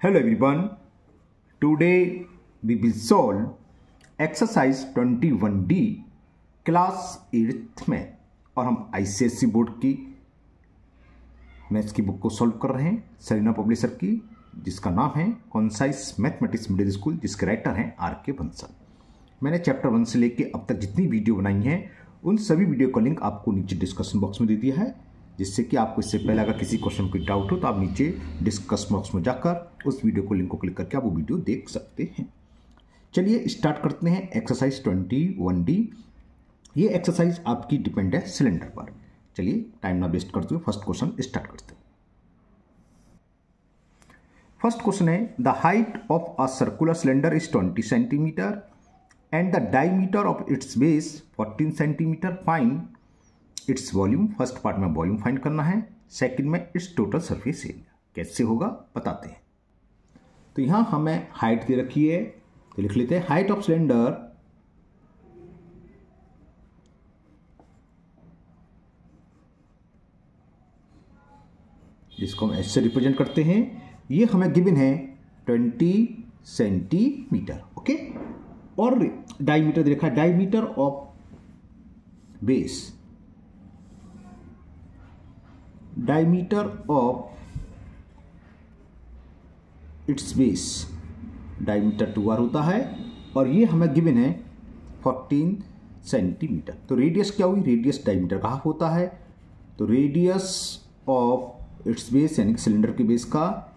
Hello everyone. Today we will solve exercise 21D class 8th में और हम ICSE board की मैथ्स की बुक को सॉल्व कर रहे हैं सरीना पब्लिशर की, जिसका नाम है कॉन्साइज मैथमेटिक्स मिडिल स्कूल, जिसके राइटर हैं RK बंसल। मैंने चैप्टर 1 से लेके अब तक जितनी वीडियो बनाई हैं उन सभी वीडियो का लिंक आपको नीचे डिस्कशन बॉक्स में दे दिया है, जिससे कि आपको इससे पहले अगर किसी क्वेश्चन कोई डाउट हो तो आप नीचे डिस्कस बॉक्स में जाकर उस वीडियो को लिंक को क्लिक करके आप वो वीडियो देख सकते हैं। चलिए स्टार्ट करते हैं एक्सरसाइज 21D। ये एक्सरसाइज आपकी डिपेंड है सिलेंडर पर। चलिए टाइम ना वेस्ट करते हुए फर्स्ट क्वेश्चन स्टार्ट करते हैं। फर्स्ट क्वेश्चन है the height of a circular cylinder is 20 centimetre and the diameter of its base 14 centimetre. Find its volume. First part में वॉल्यूम फाइंड करना है, सेकंड में इट्स टोटल सरफेस एरिया। कैसे होगा बताते हैं। तो यहां हमें हाइट दे रखी है, तो लिख लेते हैं हाइट ऑफ सिलेंडर जिसको हम एस से रिप्रेजेंट करते हैं, ये हमें गिवन है 20 सेंटीमीटर। ओके, और डायमीटर दे रखा है, diameter of base, diameter of its base, diameter 2r होता है और ये हमें गिवन है 14 सेंटीमीटर। तो रेडियस क्या हुई, रेडियस डायमीटर का हाफ होता है, तो रेडियस ऑफ इट्स बेस यानी सिलेंडर के बेस का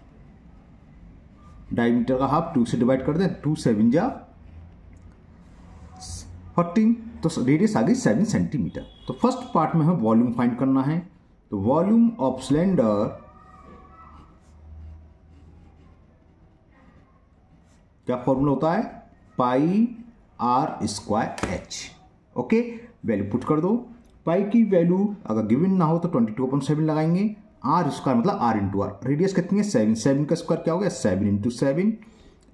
डायमीटर का हाफ 2 से डिवाइड कर दें, 2 7 जा 14, तो रेडियस आ गई 7 सेंटीमीटर। तो फर्स्ट पार्ट में हमें वॉल्यूम फाइंड करना है, तो वॉल्यूम ऑफ सिलेंडर क्या फॉर्मूला होता है, पाई r square h। Okay, value put कर दो। पाई की वैल्यू अगर गिवन ना हो तो 22/7 लगाएंगे, r स्क्वायर मतलब r इंटू आर, रेडियस कितनी है 7, 7 का स्क्वायर क्या हो गया 7 इंटू 7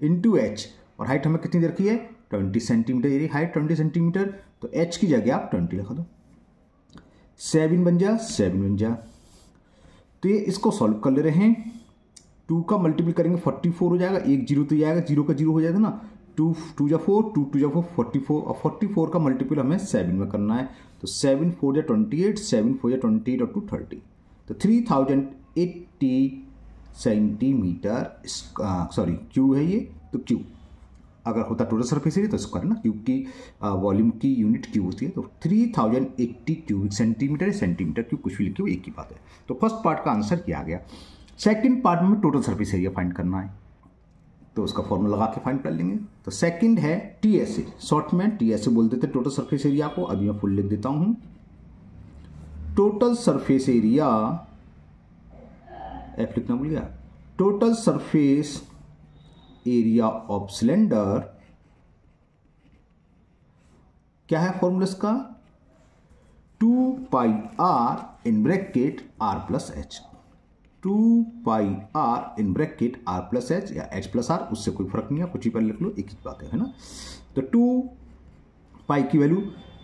इंटू h, और हाइट हमें कितनी दे रखी है 20 सेंटीमीटर। ये हाइट 20 सेंटीमीटर, तो h की जगह आप 20 लिखा दो, 7 बन जा 7 बन जा। तो ये इसको सॉल्व कर ले रहे हैं, 2 का मल्टीपल करेंगे 44 हो जाएगा, एक जीरो तो जाएगा, जीरो का जीरो हो जाएगा ना, 2 2 जा 4, 2 2 जा 4 44, और 44 का मल्टीपल हमें 7 में करना है, तो 7 4 जा 28, 7 4 जा 28 और 2 30, तो 3080 सेंटीमीटर सॉरी क्यू है ये, तो क्यू अगर होता टोटल सरफेस एरिया तो स्क्वायर ना, क्योंकि वॉल्यूम की यूनिट क्यू होती है, तो 3080 क्यूबिक सेंटीमीटर, सेंटीमीटर क्यू कुछ भी लिखे हो एक ही बात है। तो फर्स्ट पार्ट का आंसर किया गया। सेकंड पार्ट में टोटल सरफेस एरिया फाइंड करना है, तो उसका फॉर्मूला लगा के फाइंड कर लेंगे। तो सेकंड है TSA, शॉर्ट में TSA बोल देते टोटल सरफेस एरिया को, अभी मैं फुल लिख देता हूं। टोटल सरफेस एरिया, एफ लिखना भूल गया, total surface area of cylinder क्या है फॉर्मूला इसका, 2 पाई r in bracket r plus h, 2 pi r in bracket r plus h या h प्लस r, उससे कोई फर्क नहीं है, कुछ ही पर लिख लो, एक ही बात है ना। तो 2 पाई की वैल्यू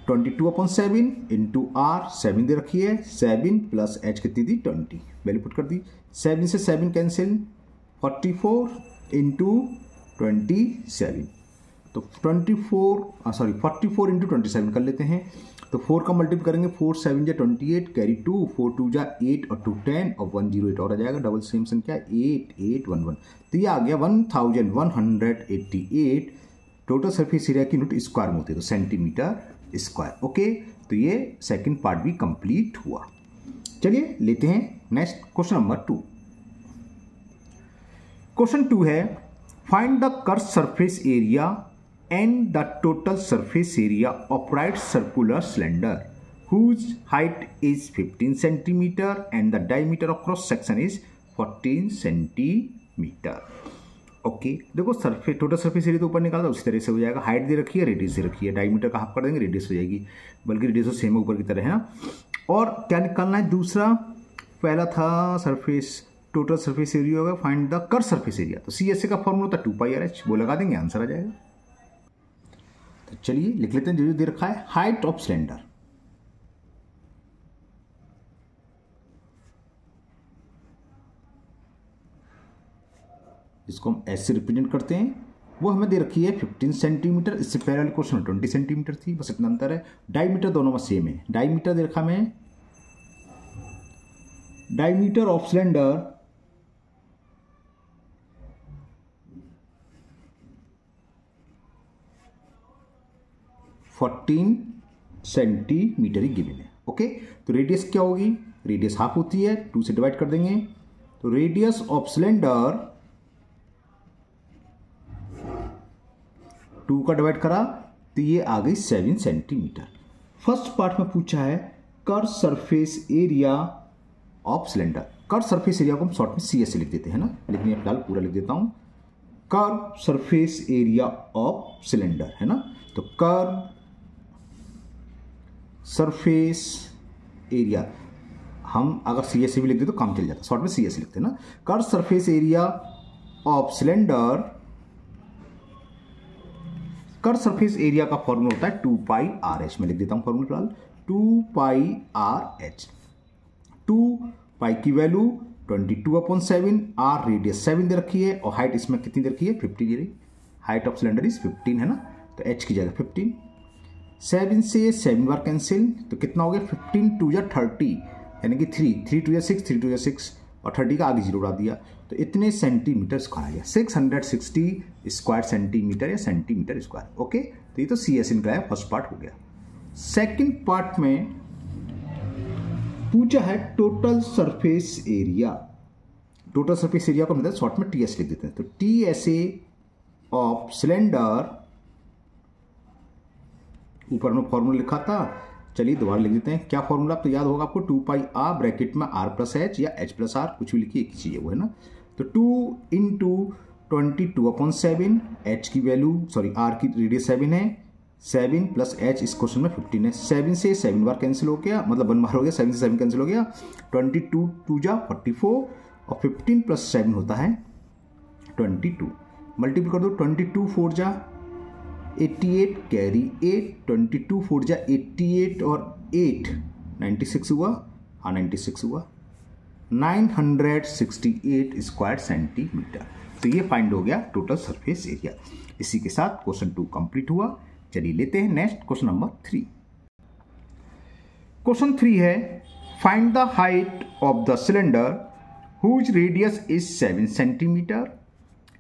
22/7 इंटू r, 7 दे रखी है, 7 प्लस h कितनी दी 20, वैल्यू पुट कर दी, 7 से 7 कैंसिल, 44 इंटू 27, तो 44 इंटू 27 कर लेते हैं, तो 4 का मल्टीपल करेंगे, 4 7 जा 28, कैरी 2, 4 2 जा 8 और 2 10 और 108 और आ जाएगा, डबल सेम संख्या 8811, तो ये आ गया 1188 टोटल सरफेस एरिया की यूनिट स्क्वायर में होती है, तो सेंटीमीटर स्क्वायर। ओके, तो ये सेकंड पार्ट भी कंप्लीट हुआ। चलिए लेते हैं नेक्स्ट क्वेश्चन नंबर 2। क्वेश्चन 2 है find the curve surface area and the total surface area of right circular cylinder whose height is 15 centimeter and the diameter of cross section is 14 centimeter. Okay, देखो surface total surface area तो ऊपर निकाला था उसी तरह से हो जाएगा, हाइट दे रखी है, रेडियस दे रखी है, डायमीटर का हाफ कर देंगे, रेडियस हो जाएगी, बल्कि रेडियस तो सेम ऊपर की तरह है ना। और क्या निकालना है दूसरा, पहला था सरफेस टोटल सरफेस एरिया होगा, find the curve surface area, तो CSA का फॉर्मूला होता है 2 पाई RH, वो लगा देंगे आंसर आ जाएगा। तो चलिए लिख लेते हैं जो दे रखा है, हाइट ऑफ सिलेंडर, जिसको हम एस से रिप्रेजेंट करते हैं, वो हमें दे रखी है 15 सेंटीमीटर। इससे पहले वाले क्वेश्चन में 20 सेंटीमीटर थी, बस इतना अंतर है। डायमीटर दोनों में सेम है। डायमीटर दे रखा हमें, diameter of cylinder 14 centimetre he given है। ओके, तो रेडियस क्या होगी? रेडियस हाफ होती है, 2 से डिवाइड कर देंगे। तो रेडियस ऑफ सिलेंडर 2 का डिवाइड करा तो ये आ गई 7 सेंटीमीटर। फर्स्ट पार्ट में पूछा है curve surface area of cylinder. Curve surface area को हम शॉर्ट में CS से लिख देते हैं ना, लेकिन ये फिलहाल पूरा लिख देता हूं। Curve surface area of cylinder है ना, तो कर्व सरफेस एरिया हम अगर CS से भी लिख दे तो काम चल जाता, शॉर्ट में CS लिखते हैं ना। Curve surface area of cylinder, curve surface area का फॉर्मूला होता है 2πRH। मैं लिख देता हूं फॉर्मूला फिलहाल, 2πRH। 2π की वैल्यू 22/7, R रेडियस 7 दे रखी है और हाइट इसमें कितनी दे रखी है? 15। हाइट ऑफ सिलेंडर इज 15 है ना, तो H की जगह 15। 7 से 7 बार कैंसिल, तो कितना हो गया? 15 2 या 30, यानी कि 3 2 या 6, 3 2 या 6 और 30 का आगे 0 उड़ा दिया, तो इतने सेंटीमीटर स्क्वायर आ गया, 660 स्क्वायर सेंटीमीटर या सेंटीमीटर स्क्वायर। ओके, तो ये तो CS निकला, फर्स्ट पार्ट हो गया। सेकंड पार्ट में पूछा है total surface area. Total surface area को मतलब शॉर्ट में TS लिख देते हैं, तो TSA ऑफ सिलेंडर, ऊपर में फॉर्मूला लिखा था, चलिए दोबारा लिख देते हैं। क्या फॉर्मूला तो याद होगा आपको, 2πR ब्रैकेट में R+H या H+R, कुछ भी लिखिए, एक ही चीज है वो, है ना। तो 2 × 22/7, H की वैल्यू, सॉरी R की रेडियस 7 है, 7 + H इस क्वेश्चन में 15 है। 7 से 7 बार कैंसिल हो गया, मतलब 1 बार हो गया, 7 से 7 कैंसिल हो गया, 22 2 जा 44 और 15 + 7 होता है 22। मल्टीपल कर दो, 22 4 जा 88 कैरी 8, 22 4 जा 88 और 8 96 हुआ, हाँ 96 हुआ, 968 स्क्वायर सेंटीमीटर। तो ये फाइंड हो गया टोटल सरफेस एरिया। इसी के साथ क्वेश्चन 2 कंप्लीट हुआ। चलिए लेते हैं नेक्स्ट क्वेश्चन नंबर 3। क्वेश्चन 3 है find the height of the cylinder whose radius is 7 centimeter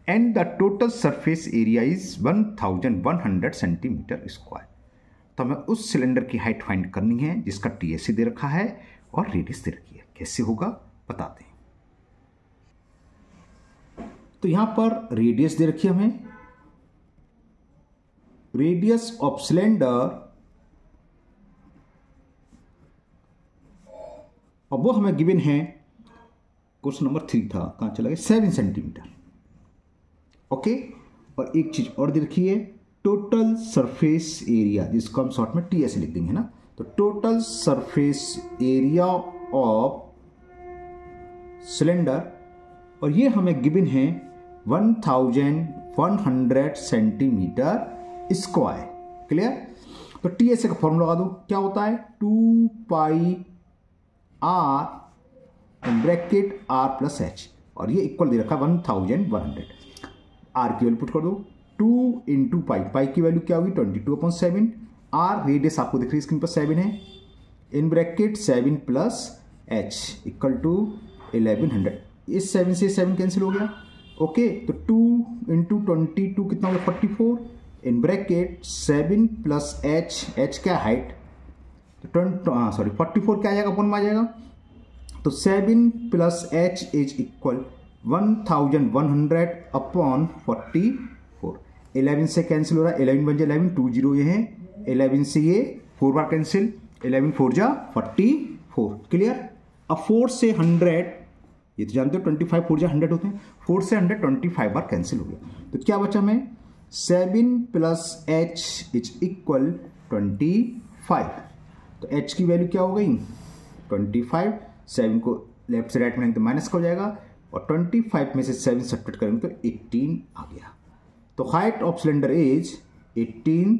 and the total surface area is 1100 centimeter square. तो हमें उस सिलेंडर की हाइट फाइंड करनी है जिसका TSA दे रखा है और रेडियस दे रखी है। कैसे होगा बताते हैं। तो यहां पर रेडियस दे रखी है हमें, रेडियस ऑफ सिलेंडर, और वो हमें गिवन है, क्वेश्चन नंबर 3 था, कहां चला गया, 7 सेंटीमीटर। ओके, और एक चीज और दे रखी है टोटल सरफेस एरिया, जिसको हम शॉर्ट में TS लिख देंगे ना। तो total surface area of cylinder, और ये हमें गिवन है 1100 सेंटीमीटर स्क्वायर। क्लियर? तो TSA का फॉर्मूला लगा दो, क्या होता है 2πR ब्रैकेट R+H, और ये इक्वल दे रखा 1100। R की वैल्यू पुट कर दो, 2 × π की वैल्यू क्या होगी 22/7, R रेडियस आपको दिख रही है स्क्रीन पर 7 है, in bracket 7 + H equal to 1100। इस 7 से 7 कैंसिल हो गया। ओके, तो 2 × 22 कितना होगा 44, इन ब्रैकेट 7 + H, H क्या हाइट, तो 44 क्या आ जाएगा, 1 में आ जाएगा, तो 7 + H इज इक्वल 1100/44। 11 से कैंसिल हो रहा है, 11 बन जाए 11, 2 0 ये है, 11 से ये 4 बार कैंसिल, 11 4 जा 44। क्लियर? अब 4 से 100, ये तो जानते हो 25 4 जा 100 होते हैं, 4 से 100 25 बार कैंसिल हो गया, तो क्या बचा हमें 7 + H इज इक्वल 25। तो H की वैल्यू क्या हो गई 25, 7 को लेफ्ट से राइट में तो माइनस का हो जाएगा, और 25 में से 7 सब्ट्रैक्ट करेंगे तो 18 आ गया। तो height of cylinder is 18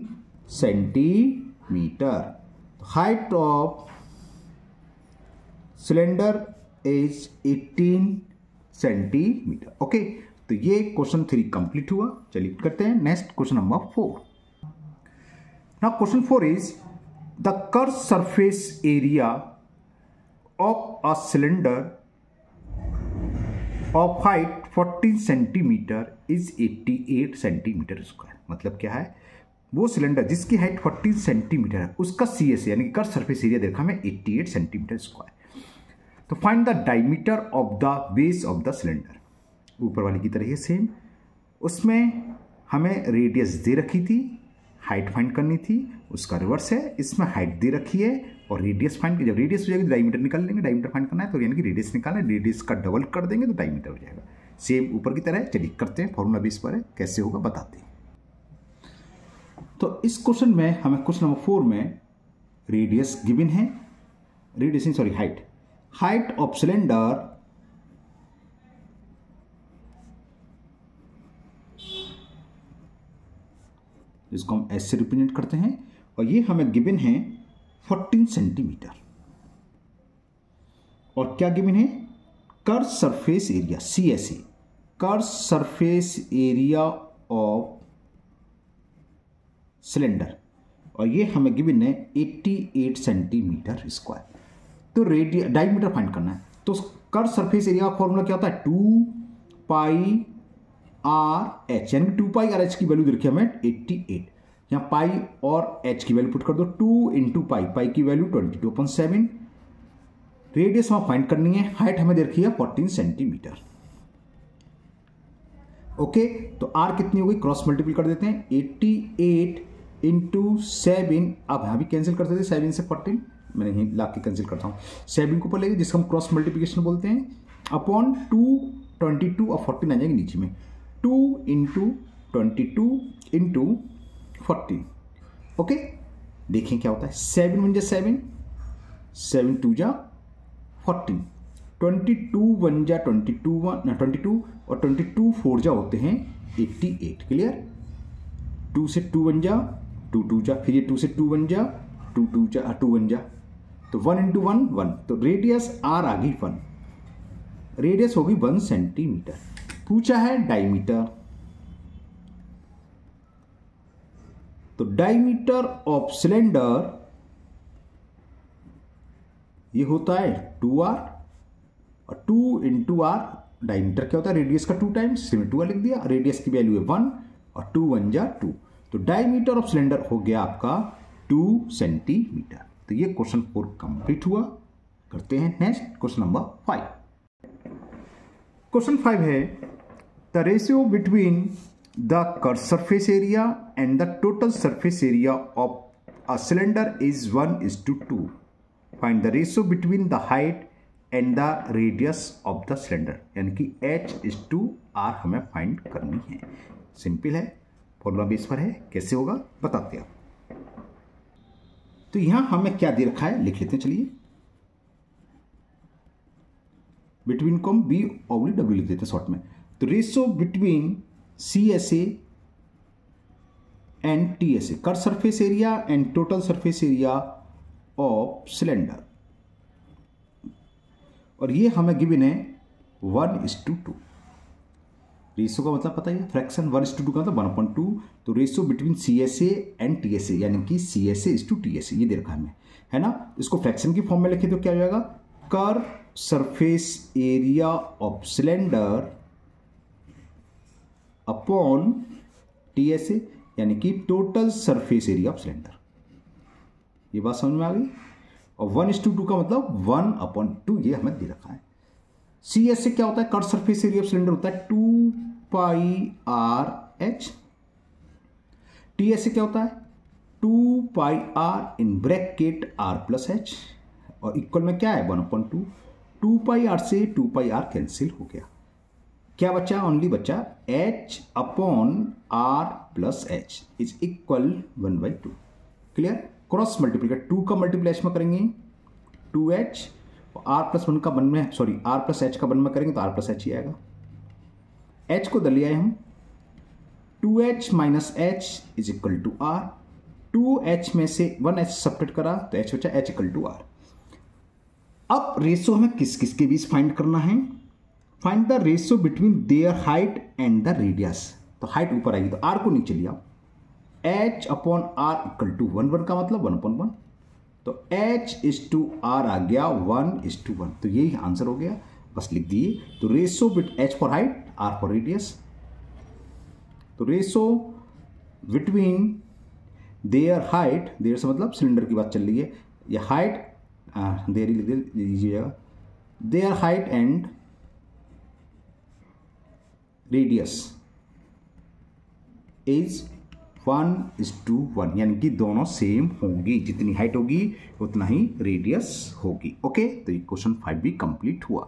centimetre. Height of cylinder is 18 centimetre. Okay, तो ये क्वेश्चन 3 कंप्लीट हुआ। चलिए करते हैं next question number 4। Now question 4 is the curve surface area of a cylinder of height 14 centimetre is 88 centimetre square. मतलब क्या है, वो सिलेंडर जिसकी हाइट 14 सेंटीमीटर है उसका CS यानी कि कर्व सरफेस एरिया देखा हमें 88 सेंटीमीटर स्क्वायर। तो find the diameter of the base of the cylinder. ऊपर वाली की तरह ही सेम, उसमें हमें रेडियस दे रखी थी, हाइट फाइंड करनी थी, उसका रिवर्स है, इसमें हाइट दे रखी है और रेडियस फाइंड, जब रेडियस हो जाएगी डायमीटर निकाल लेंगे। डायमीटर फाइंड करना है तो यानी कि रेडियस निकालना है, रेडियस का डबल कर देंगे तो डायमीटर हो जाएगा। सेम ऊपर की तरह। चलिए करते हैं, फॉर्मूला बेस पर है, कैसे होगा बताते हैं। तो इस क्वेश्चन में हमें क्वेश्चन नंबर 4 में रेडियस गिवन है, radius sorry height of cylinder जिसको हम एस से रिप्रेजेंट करते हैं, और ये हमें गिवन है 14 सेंटीमीटर। और क्या गिवन है, curve surface area CSA, curve surface area of cylinder, और ये हमें गिवन है 88 सेंटीमीटर स्क्वायर। तो डायमीटर फाइंड करना है। तो कर्व सरफेस एरिया का फॉर्मूला क्या होता है, 2πRh, यानी 2πRh की वैल्यू देखिए हमें 88। यहाँ पाई और h की वैल्यू पुट कर दो, 2 इंटू पाई की वैल्यू 22/7। रेडियस हमें फाइंड करनी है, हाइट हमें दे रखी है 14 सेंटीमीटर। ओके, तो r कितनी हो गई, क्रॉस मल्टीपल कर देते हैं, 88 इंटू 7। अब यहाँ भी कैंसिल कर देते हैं, 7 से 14 मैंने यहीं ला के कैंसिल करता हूँ। 7 को ऊपर लेंगे जिसको हम क्रॉस मल्टीप्लिकेशन बोलते हैं, अपॉन 222 और 14 आ जाएंगे नीचे में, 2 इंटू 22 इंटू 14। ओके, देखें क्या होता है, 7 1 जा 7, 7 2 जा 14, 22 1 जा 22 और 22 4 जा होते हैं 88। क्लियर, 2 से 2 1 जा 2 2 जा, फिर ये 2 से 2 1 जा 2 2 जा 2 1 जा, तो 1 इंटू 1 1। तो रेडियस r आ गई 1, रेडियस होगी 1 सेंटीमीटर। पूछा है डायमीटर, तो डायमीटर ऑफ सिलेंडर ये होता है 2r, और 2 इंटू r, डायमीटर क्या होता है, रेडियस का 2 टाइम्स, इसमें 2r लिख दिया। रेडियस की वैल्यू है 1 और 2 1 जा 2, तो डायमीटर ऑफ सिलेंडर हो गया आपका 2 सेंटीमीटर। तो ये क्वेश्चन 4 कंप्लीट हुआ। करते हैं नेक्स्ट क्वेश्चन नंबर 5। क्वेश्चन 5 है the ratio between the curve surface area and the total surface area of a cylinder is 1:2। Find the ratio between the height and the radius of the cylinder, यानी कि H/R हमें find करनी है। Simple है, formula base पर है, कैसे होगा बताते हैं। तो यहां हमें क्या दे रखा है लिख लेते हैं। चलिए, बिटवीन को हम B/W लिख देते हैं शॉर्ट में। तो ratio between CSA and TSA, curve surface area and total surface area of cylinder, और ये हमें गिवन है 1:2। रेशियो का मतलब पता है, फ्रैक्शन 1:2 का मतलब 1/2। तो ratio between CSA and TSA, यानी कि CSA/TSA ये दे रखा है हमें, है ना। इसको फ्रैक्शन की फॉर्म में लिखे तो क्या हो जाएगा, curve surface area of cylinder upon TSA, यानी कि total surface area of cylinder. ये बात समझ में आ गई। और 1:2 का मतलब 1/2 ये हमें दे रखा है। CSA क्या होता है, curve surface area of cylinder होता है 2πRh। TSA क्या होता है 2πR इन ब्रैकेट R+H, और इक्वल में क्या है 1/2। 2πR से 2πR कैंसिल हो गया, क्या बचा, ओनली बचा H/R+H is equal 1/2। Clear, cross मल्टीप्लीकेट 2 का मल्टीप्लाई में करेंगे 2H, और R+1 का 1 में, सॉरी R+H का 1 में करेंगे तो R+H ही आएगा। H को दे लिया है हम, 2H minus H is equal to R। 2H में से 1H सब्ट्रैक्ट करा तो H बचा, H इक्वल टू R। अब रेशियो हमें किस किस के बीच फाइंड करना है, find the ratio between their height and the radius. तो हाइट ऊपर आएगी तो आर को नीचे लिया, H upon R equal to 1/1 का मतलब 1/1, तो H/R आ गया 1:1। तो यही आंसर हो गया, बस लिख दिए। तो ratio bit H for height, R for radius, तो ratio between their height, their से मतलब सिलेंडर की बात चल रही है, या हाइट देयर ही लिख दीजिएगा, there height and radius is 1:1, यानी कि दोनों सेम होंगी, जितनी हाइट होगी उतना ही रेडियस होगी। ओके, तो ये क्वेश्चन 5 भी कंप्लीट हुआ।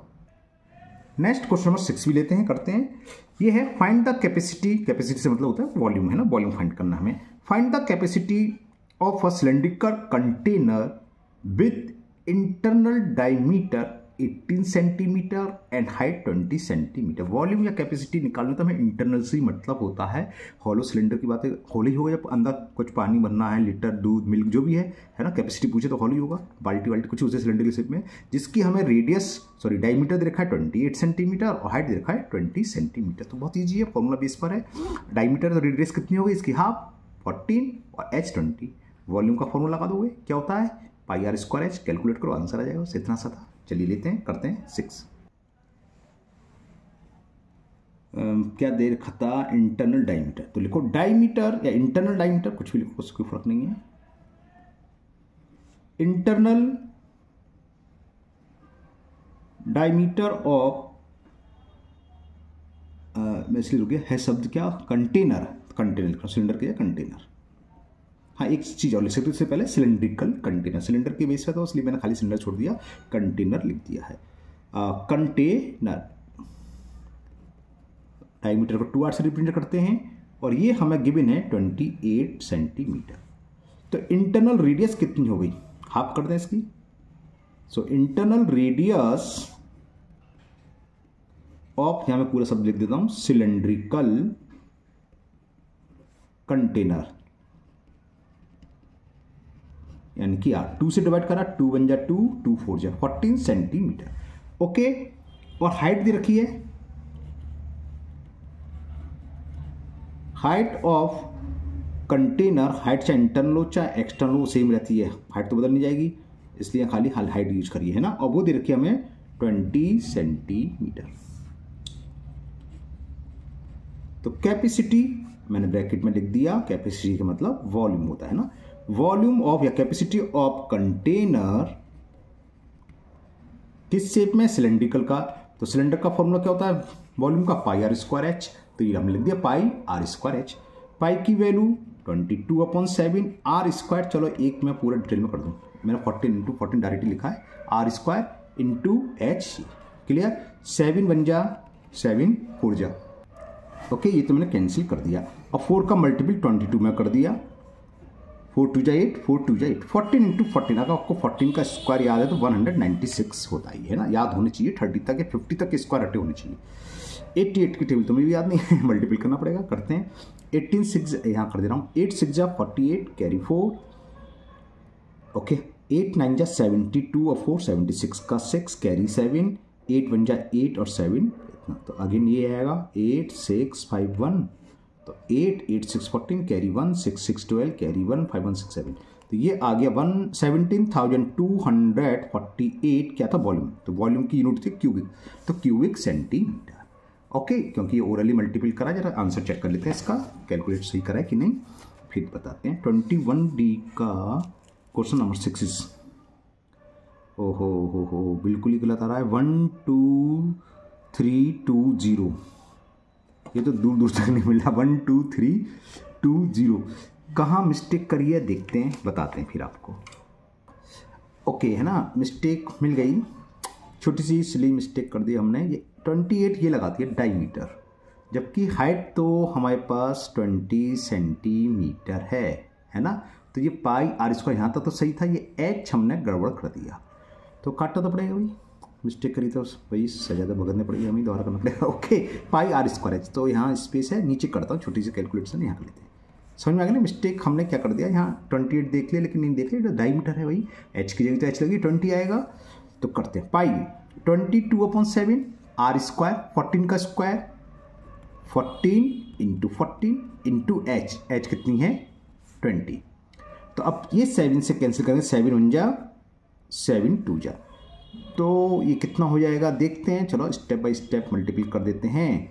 नेक्स्ट क्वेश्चन नंबर 6 भी लेते हैं, करते हैं। ये है फाइंड द कैपेसिटी, कैपेसिटी से मतलब होता है वॉल्यूम, है ना, वॉल्यूम फाइंड करना हमें। Find the capacity of a cylindrical container with internal diameter 18 centimetre and height 20 centimetre. Volume या कैपेसिटी निकालने तो हमें इंटरनल से ही मतलब होता है। हॉलो सिलेंडर की बात है, हॉलो ही होगा जब अंदर कुछ पानी भरना है, लीटर दूध मिल्क जो भी है ना, कैपेसिटी पूछे तो हॉलो ही होगा, बाल्टी वाल्टी कुछ उसे सिलेंडर के शेप में, जिसकी हमें डायमीटर दे रखा है 28 सेंटीमीटर और हाइट दे रखा है 20 सेंटीमीटर। तो बहुत ईजी है, फॉर्मूला बेस पर है। डायमीटर तो रेडियस कितनी होगी, इसकी हाफ 14 और H 20। वॉल्यूम का फॉर्मूला लगा दोगे, क्या होता है πr²H, कैलकुलेट करो आंसर आ जाएगा, बस इतना सा था। चलिए लेते हैं, करते हैं 6। क्या दे रखा था, इंटरनल डायमीटर, तो लिखो डायमीटर या इंटरनल डायमीटर, कुछ भी लिखो, उसको फर्क नहीं है। इंटरनल डायमीटर ऑफ, मैं इसलिए रुक गया, है शब्द क्या, कंटेनर, कंटेनर सिलेंडर के या कंटेनर। हाँ, एक चीज और लिख सकते, इससे पहले सिलेंड्रिकल कंटेनर, सिलेंडर के बेस पे था इसलिए मैंने खाली सिलेंडर छोड़ दिया, कंटेनर लिख दिया है। कंटेनर डायमीटर को 2r से रिप्रेजेंट करते हैं और ये हमें गिवन है 28 सेंटीमीटर। तो इंटरनल रेडियस कितनी हो गई, हाफ कर दें इसकी। सो इंटरनल रेडियस ऑफ, यहां मैं पूरा शब्द लिख देता हूं, सिलेंड्रिकल कंटेनर, यानी कि 2 से डिवाइड करा, 2 1 जा 2, 2 4 जा 14 सेंटीमीटर। ओके, और हाइट दे रखी है, हाइट ऑफ कंटेनर, हाइट चाहे इंटरनल हो चाहे एक्सटर्नल हो सेम रहती है, हाइट तो बदल नहीं जाएगी, इसलिए खाली हाइट यूज करिए, है ना। और वो दे रखी है हमें 20 सेंटीमीटर। तो कैपेसिटी मैंने ब्रैकेट में लिख दिया, कैपेसिटी का मतलब वॉल्यूम होता है ना, वॉल्यूम ऑफ या कैपेसिटी ऑफ कंटेनर किस शेप में, सिलेंड्रिकल का। तो सिलेंडर का फॉर्मूला क्या होता है वॉल्यूम का, πr²H, तो ये हमने लिख दिया πr²H। पाई की वैल्यू 22/7, r², चलो एक मैं पूरा डिटेल में कर दूं, मैंने 14 × 14 डायरेक्टली लिखा है, r² × H, क्लियर। 7 1 जा 7, 4 जा, ओके, ये तो मैंने कैंसिल कर दिया। अब 4 का मल्टीपल 22 में कर दिया, 4 2 जा 8, 4 2 जा 8, 14 × 14, अगर आपको 14 का स्क्वायर याद है तो 196 होता ही है ना, याद होनी चाहिए, 30 तक या 50 तक के स्क्वायर हटे होने चाहिए। 88 की टेबल तो मुझे भी याद नहीं है, मल्टीपल करना पड़ेगा, करते हैं। 18 6 यहाँ कर दे रहा हूँ, 8 6 जा 48, कैरी 4, ओके, 8 9 जा 72 और 4 76 का 6, कैरी 7, 8 1 जा 8 और 7 इतना, तो अगेन ये आएगा 8 6 5 1, तो 8 8 6 14, कैरी 1, 6 6 12, कैरी 1, 5 1 6 7, तो ये आ गया 17,248 क्या था वॉल्यूम, तो वॉल्यूम की यूनिट थी क्यूबिक, तो क्यूबिक सेंटीमीटर। ओके, क्योंकि ये ओरली मल्टीपल करा, जरा आंसर चेक कर लेते हैं इसका, कैलकुलेट सही करा है कि नहीं, फिर बताते हैं। 21D का क्वेश्चन नंबर 6 इज, ओहो बिल्कुल ही गलत आ रहा है, 12320, ये तो दूर दूर तक नहीं मिल रहा, 12320, कहाँ मिस्टेक करी है देखते हैं, बताते हैं फिर आपको। ओके, है ना, मिस्टेक मिल गई, छोटी सी सिली मिस्टेक कर दी हमने, ये 28 ये लगाती है डायमीटर, जबकि हाइट तो हमारे पास 20 सेंटीमीटर है ना, तो ये πr² यहाँ तक तो सही था, ये H हमने गड़बड़ कर दिया, तो काटना तो पड़ेगा भाई, मिस्टेक करी तो भाई सजा तो भुगतने पड़ेगी, हमें दोबारा करना पड़ेगा। ओके, πr²H, तो यहाँ स्पेस है, नीचे करता हूँ, छोटी सी कैलकुलेशन यहाँ कर लेते हैं, समझ में आ गया ना। मिस्टेक हमने क्या कर दिया, यहाँ 28 देख लिया लेकिन नहीं देख लिया, डायमीटर है भाई, H की जगह तो H लगी 20 आएगा, तो करते हैं पाई 22/7, आर स्क्वायर 14 का स्क्वायर 14 इंटू 14 इंटू एच कितनी है 20। तो अब ये 7 से कैंसिल करेंगे, 7 1 जा 7 2 जा, तो ये कितना हो जाएगा देखते हैं। चलो स्टेप बाय स्टेप मल्टीप्लाई कर देते हैं।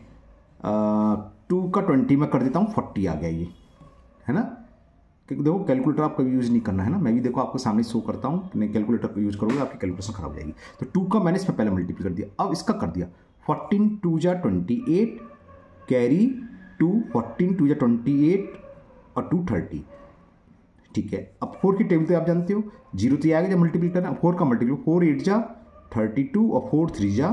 2 का 20 में कर देता हूँ, 40 आ गया ये, है ना। क्योंकि देखो कैलकुलेटर आपका यूज़ नहीं करना है ना, मैं भी देखो आपको सामने शो करता हूँ, नहीं कैलकुलेटर का यूज़ करोगे आपकी कैलकुलेशन खराब हो जाएगी। तो 2 का मैंने इसमें पहले मल्टीप्लाई कर दिया, अब इसका कर दिया 14 2 जा 28 कैरी 2 14 2 जा 28 और 2 30, ठीक है। अब 4 की टेबल तो आप जानते हो, 0 तो ये आ गया जब मल्टीप्लाई करना। 4 का मल्टीप्लाई 4 8 जा 32 और 4 3 जा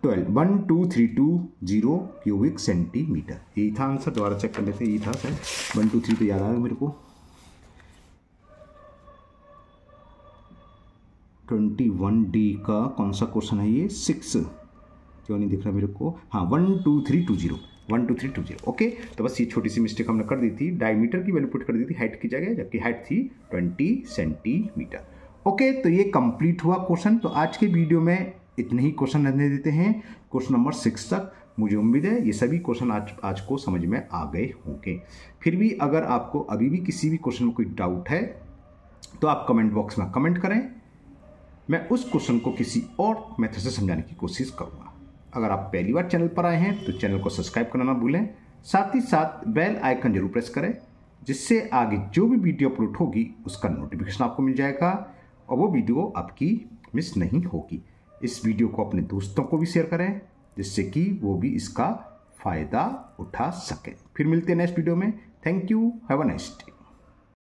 12 1232 क्यूबिक सेंटीमीटर। यही था आंसर, दोबारा चेक कर लेते हैं, यही था सर 1 2 3 तो याद आ गया मेरे को। 21D का कौन सा क्वेश्चन है ये 6, क्यों नहीं दिख रहा मेरे को, हाँ 12320 ओके। तो बस ये छोटी सी मिस्टेक हमने कर दी थी, डायमीटर की वैल्यू पुट कर दी थी हाइट की जगह, जबकि हाइट थी 20 सेंटीमीटर। ओके, तो ये कंप्लीट हुआ क्वेश्चन। तो आज के वीडियो में इतने ही क्वेश्चन रहने देते हैं, क्वेश्चन नंबर 6 तक। मुझे उम्मीद है ये सभी क्वेश्चन आज को समझ में आ गए होंगे। फिर भी अगर आपको अभी भी किसी भी क्वेश्चन में कोई डाउट है तो आप कमेंट बॉक्स में कमेंट करें, मैं उस क्वेश्चन को किसी और मेथड से समझाने की कोशिश करूँगा। अगर आप पहली बार चैनल पर आए हैं तो चैनल को सब्सक्राइब करना ना भूलें, साथ ही साथ बेल आइकन जरूर प्रेस करें, जिससे आगे जो भी वीडियो अपलोड होगी उसका नोटिफिकेशन आपको मिल जाएगा और वो वीडियो आपकी मिस नहीं होगी। इस वीडियो को अपने दोस्तों को भी शेयर करें, जिससे कि वो भी इसका फ़ायदा उठा सकें। फिर मिलते हैं नेक्स्ट वीडियो में। Thank you, have a nice day.